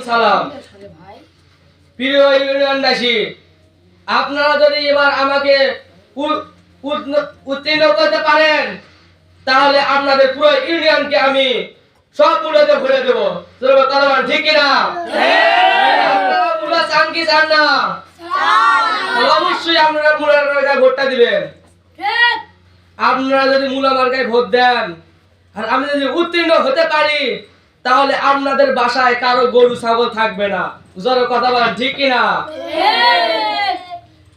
সালাম। প্রিয় ইউনিয়নবাসী, আপনারা যদি এবার আমাকে উত্তীর্ণ করতে পারেন তাহলে আপনাদের পুরো ইউনিয়নকে আমি সব মূল্যতে ভরে দেবো। ঠিক কিনা? আপনারা মূল্য চান কি চান না? অবশ্যই আপনারা মূল্যের মার্কায় ভোটটা দিবেন। আপনারা যদি মূল্য মার্কায় ভোট দেন আর আমি যদি উত্তীর্ণ হতে পারি তাহলে আপনাদের বাসায় কারো গরু ছাগল থাকবে না। জোরে কথা বলেন ঠিক কিনা?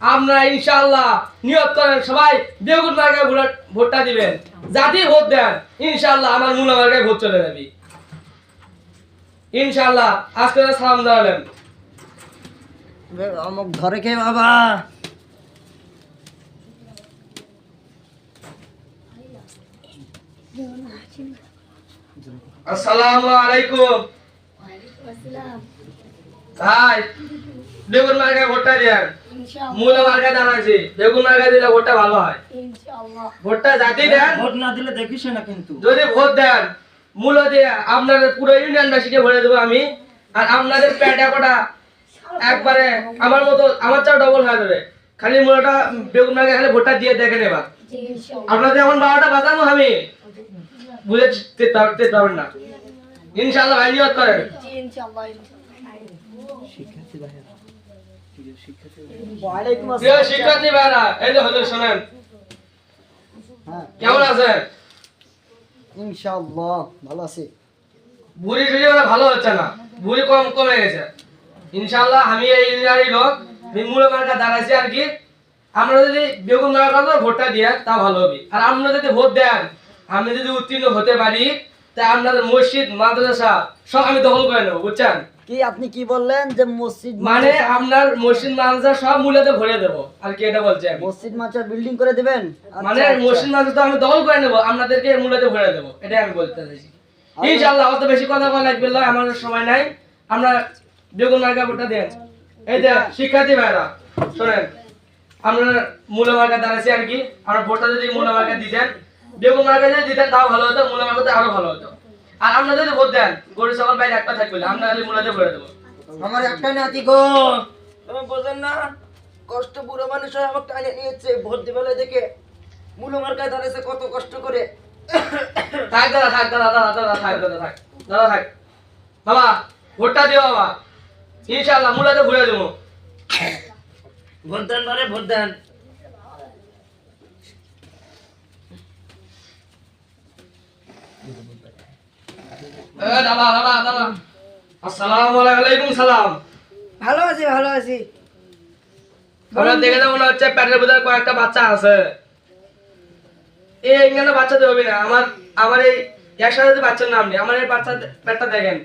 আপনারা ইনশাআল্লাহ নিয়ত করেন সবাই বেগুন মার্কায় ভোটটা দিবেন। যাতে ভোট দেন ইনশাআল্লাহ আমার মূল্য মার্কায় ভোট চলে যাবে ইনশাআল্লাহ। আজকে সালাম জানালেন অমুক ধরে কে বাবা? আসসালামু আলাইকুম। ভাই বেগুন মার্কায় ভোটটা দেন। মূল্য মার্কায় দাঁড়াচ্ছি, বেগুন মার্কায় দিলে ভোটটা ভালো হয়। ভোটটা যাতে দেন, ভোট না দিলে দেখিস না কিন্তু। যদি ভোট দেন মূল্য দিয়ে আপনাদের পুরো ইউনিয়নবাসীকে ভরে দেবো আমি। আর আপনাদের পেটা কোটা একবারে আমার মতো আমার চাও ডবল হয়ে যাবে। খালি মূল্যটা বেগুন মার্কায় খালি ভোটটা দিয়ে দেখেন এবার। আপনাদের এমন 12টা বাজাবো আমি বুঝে পারবেন না। ইনশাআল্লাহ ভাই নিয়ত করেন। শিক্ষার্থী ভাইরা এই যে হুজুর শুনেন, কেমন আছেন? ইনশাআল্লাহ ভালো আছি। বুড়ি টুড়ি ভালো হচ্ছে না, বুড়ি কমে গেছে। ইনশাআল্লাহ আমি এই ইউনিয়নের লোক, আমি মূল মার্কা দাঁড়াইছি আর কি। আমরা যদি বেগুন মার্কা ভোটটা দিয়ে তা ভালো হবে। আর আপনারা যদি ভোট দেন আমি যদি উত্তীর্ণ হতে পারি তা আপনাদের মসজিদ মাদ্রাসা সব আমি দখল করে নেবো, বুঝছেন? কি আপনি কি বললেন যে মসজিদ মানে আপনার মসজিদ মাদ্রাসা সব মূল্যতে ভরে দেবো আর কি, এটা বলছে। মসজিদ মাদ্রাসা বিল্ডিং করে দিবেন? মানে মসজিদ মাদ্রাসা আমি দখল করে নেবো, আপনাদেরকে মূল্যতে ভরে দেবো, এটাই আমি বলতে চাইছি। ইনশাআল্লাহ অত বেশি কথা বলা লাগবে না, আমাদের সময় নাই। আমরা বেগুন মার্কা ভোটটা দেন। এই যে শিক্ষার্থী ভাইরা শোনেন, আমরা মূল্য মার্কা দাঁড়াচ্ছি আর কি। আমরা ভোটটা যদি মূল্য মার্কা দিতেন, বেগুন মার্কা যদি দিতেন তাও ভালো হতো, মূল্য মার্কাতে আরো ভালো হতো। আর আমরা যদি ভোট দেন গরু ছাগল বাইরে একটা থাকবে না, আমরা খালি মূল্যতে ভরে দেবো। আমার একটা নাতি গো, তুমি বোঝেন না কষ্ট বুড়ো মানুষ হয়ে আমাকে টানে নিয়েছে ভোট দিবেলে দেখে মূল মার্কায় দাঁড়িয়েছে কত কষ্ট করে। থাক দাদা, থাক দাদা, দাদা থাক, দাদা থাক, দাদা থাক। বাবা ভোটটা দিও বাবা, ইনশাআল্লাহ মূল্যতে ভরে দেবো। ভোট দেন বারে ভোট দেন। দাদা দাদা দাদা আসসালামু আলাইকুম। সালাম। ভালো আছি ভালো আছি। আমরা দেখে তো মনে হচ্ছে পেটের ভিতরে কয়েকটা বাচ্চা আছে। এই এখানে বাচ্চা দেবে না, আমার এই একসাথে যদি বাচ্চার নাম নেই, আমার এই বাচ্চা পেটটা দেখেন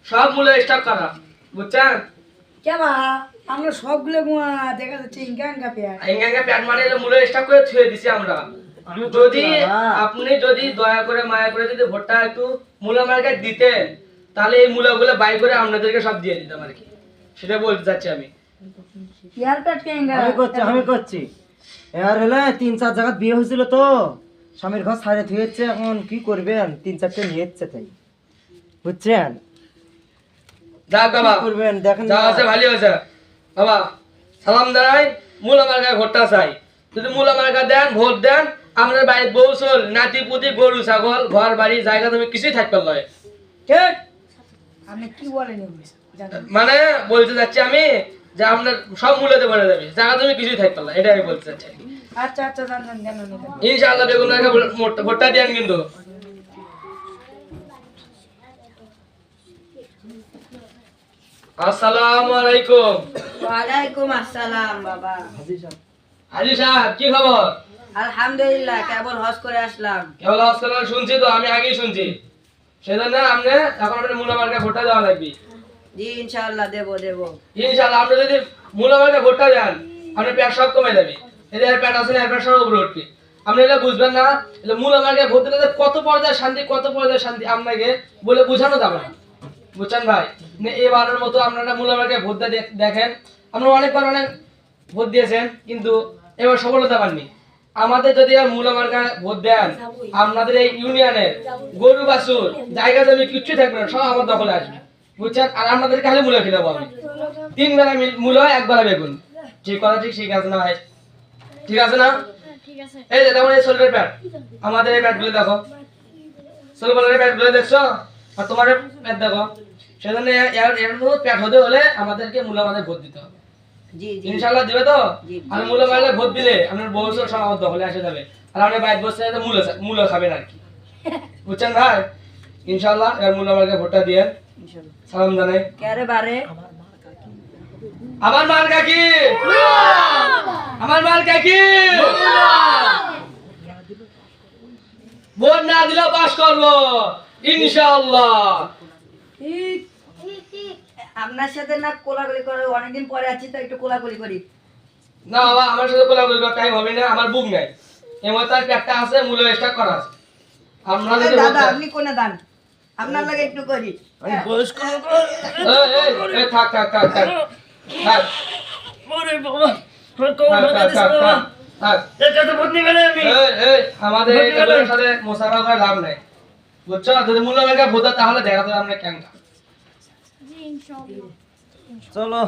সব মূল্য স্টক করা, বুঝছেন? কেবা আমরা সবগুলো দেখা যাচ্ছে ইঙ্গা পেয়ার এঙ্গাঙ্গা পেট মানে মূল্য স্টক করে থুয়ে দিছি আমরা। যদি আপনি যদি দয়া করে মায়া করে যদি ভোটটা একটু মূল্য মার্কায় দিতেন তাহলে এই মূল্যগুলো বাই করে আপনাদেরকে সব দিয়ে দিতাম আর কি, সেটা বলতে চাচ্ছি আমি। ইয়ারটা কেঙ্গা আমি করছি এর হলে 3-4 জায়গা বিয়ে হয়েছিল তো স্বামীর ঘর ছাড়ে থুয়েছে, এখন কি করবেন 3-4টে নিয়েছে তাই, বুঝছেন? যাক বাবা করবেন দেখেন যা আছে ভালো আছে। বাবা সালাম জানাই, মূল মার্কায় ভোটটা চাই। যদি মূল মার্কা দেন ভোট দেন, আমাদের বাড়ির বউসল নাতি পুতি গরু ছাগল ঘর বাড়ি জায়গা তুমি কিছুই থাকবে না। ঠিক আপনি কি বলেন মানে বলতে যাচ্ছি আমি যে আপনার সব মূল্যতে ভরে যাবে, জায়গা তুমি কিছুই থাকবে না, এটা আমি বলতে চাচ্ছি। আচ্ছা আচ্ছা জান জান জান ইনশাআল্লাহ বেগুন মার্কা ভোটটা দেন কিন্তু। আসসালামু আলাইকুম। ওয়ালাইকুম আসসালাম বাবা। হাজি সাহেব কি খবর? আলহামদুলিল্লাহ, কেবল হজ করে আসলাম। কেবল আসসালাম শুনছি তো, আমি আগেই শুনছি। সেজন্য আপনি এখন আপনি মূল্য মার্কা ভোটটা দেওয়া লাগবে। জি ইনশাআল্লাহ দেব দেব। ইনশাআল্লাহ আপনি যদি মূল্য মার্কা ভোটটা দেন আপনার পেট সব কমে যাবে। এদের পেট আছে না, এর পেট সব উপরে উঠবে। আপনি এটা বুঝবেন না, এটা মূল্য মার্কা ভোট দিলে কত পর্যায়ে শান্তি, কত পর্যায়ে শান্তি আপনাকে বলে বোঝানো যাবে না, বুঝছেন ভাই? এবারের মতো আপনারা মূল্য মার্কায় ভোট দেখেন, আপনারা অনেকবার অনেক ভোট দিয়েছেন কিন্তু এবার সফলতা পাননি। আমাদের যদি মূল্য মার্কায় ভোট দেন আপনাদের এই ইউনিয়নের গরু বাছুর জায়গা জমি কিচ্ছু থাকবে না, সব আমার দখলে আসবে। বুঝছেন? আর আপনাদের খালি মূলা খিলাবো আমি 3 বেলা মূলা 1 বেলা বেগুন ঠিক কথা ঠিক আছে না ভাই ঠিক আছে না এই যে যেমন এই শোল্ডার প্যাড আমাদের এই প্যাডগুলো দেখো শোল্ডারের প্যাডগুলো দেখছো আর তোমার প্যাড দেখো সেজন্য এর মধ্যে প্যাড হতে হলে আমাদেরকে মূলা আমাদের ভোট দিতে হবে জি জি ইনশাআল্লাহ দিবে তো জি। আর মূলা মারলে ভোট দিলে আপনার বছর সমাজ দখলে আসে যাবে আর আপনি বাইক বসে মূলা খাবেন আর কি বুঝছেন ভাই ইনশাআল্লাহ এর মূলা মার্কে ভোটটা দিয়ে ইনশাআল্লাহ সালাম জানাই কেরে বারে আমার মার্কা কি আমার মার্কা কি ভোট না দিলেও পাস করবো ইনশাআল্লাহ আপনার সাথে না কোলাকুলি করে অনেকদিন পরে আছি তো একটু কোলাকুলি করি না বাবা আমার সাথে কোলাকুলি করার টাইম হবে না আমার বুক নাই এমন তার প্যাকটা আছে মূল্য স্টার্ট করা আছে আমরা যদি দাদা ভোট আপনি কোনে দান আপনার লাগে একটু করি এই থাক থাক থাক থাক থাক ওরে বাবা থাক এটা তো ভোট নিবে না আমি এই আমাদের এগুলোর সাথে মোসাফা করে লাভ নাই বুঝছো যদি মূল্য মেঘা ভোটা তাহলে দেখা যাবে আমরা কেন চলো